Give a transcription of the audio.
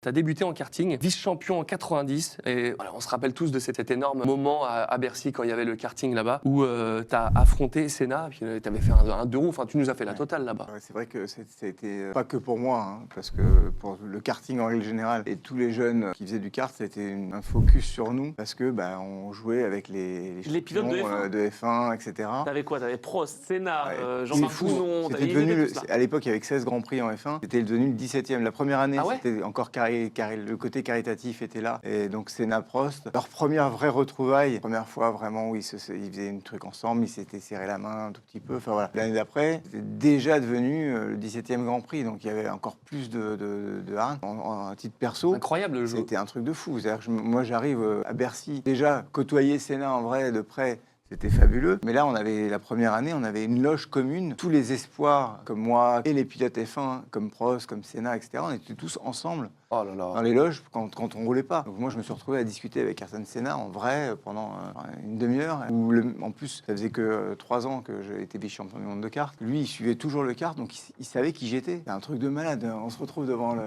T'as débuté en karting, vice-champion en 90, et voilà, on se rappelle tous de cet énorme moment à Bercy quand il y avait le karting là-bas, où t'as affronté Senna, puis t'avais fait un deux roues, enfin tu nous as fait la totale là-bas. Ouais, c'est vrai que ça a été pas que pour moi, hein, parce que pour le karting en règle générale et tous les jeunes qui faisaient du kart, c'était un focus sur nous, parce que on jouait avec les pilotes de F1. de F1, etc. T'avais quoi? T'avais Prost, Senna, Ouais. Jean-Marc C'est fou. Counon, C'était t'avais devenu, tout ça. à l'époque, avec 16 Grands Prix en F1, c'était devenu le 17e. La première année, Ah ouais, c'était encore le côté caritatif était là. Et donc, Senna, Prost, leur première vraie retrouvaille, première fois vraiment où ils faisaient une truc ensemble, ils s'étaient serré la main un tout petit peu. Enfin voilà. L'année d'après, c'était déjà devenu le 17e Grand Prix. Donc, il y avait encore plus de hargne. En titre perso, Incroyable le jeu. c'était un truc de fou. C'est-à-dire que moi, j'arrive à Bercy, déjà côtoyer Senna en vrai de près. C'était fabuleux. Mais là, la première année, on avait une loge commune. Tous les espoirs, comme moi, et les pilotes F1, comme Prost, comme Senna, etc., on était tous ensemble Oh là là. dans les loges quand on roulait pas. Donc moi, je me suis retrouvé à discuter avec Ayrton Senna en vrai pendant une demi-heure. En plus, ça faisait que 3 ans que j'étais vice-champion du monde de kart. Lui, il suivait toujours le kart, donc il savait qui j'étais. C'est un truc de malade. On se retrouve devant le...